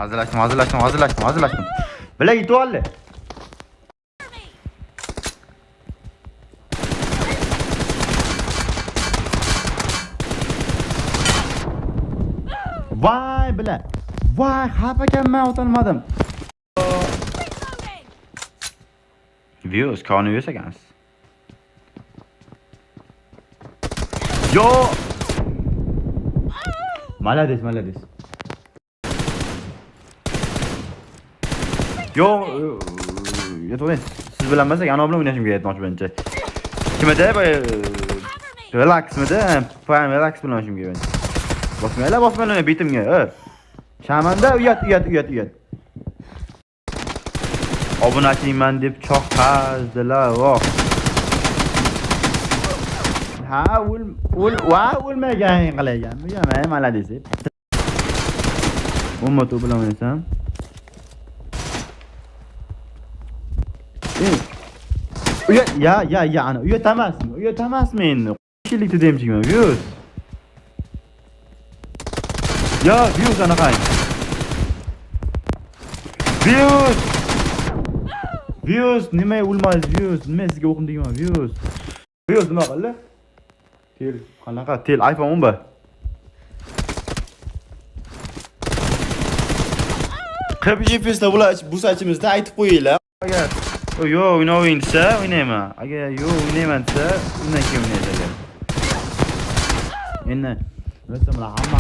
Hazırlaştım. Bile git o halle. Vay bile. Vay hapakan ben utanmadım. Views kavunu yiyorsa gelmez. Yo. Malades. Yo. Yeto siz bilemezsek ana bilan o'ynashim kerak etmoqchi bence. Kimada relax midi? Prime relax bilan o'ynashim kerak bence. Bosmaylar bitimga. Shamanda uyat. Obunachiman deb choq qazdilar. Ha, o'lmagan qilagan. Buyam, malades. Ummat bilan o'ynasam. Ya, ana uyat emasmi endi? Qishlikda demchigman, views. Ya, views ana qay. Views nima o'lmaysiz views? Nima sizga o'qim deyman views. Views nima qildi? Qanaqa? iPhone 11. GPS'da bu saçimizda aytib qo'yinglar. Agar o'ynayman desa, o'ynayman. Agar o'ynayman desa, undan keyin o'ynaysiz. Endi, hamma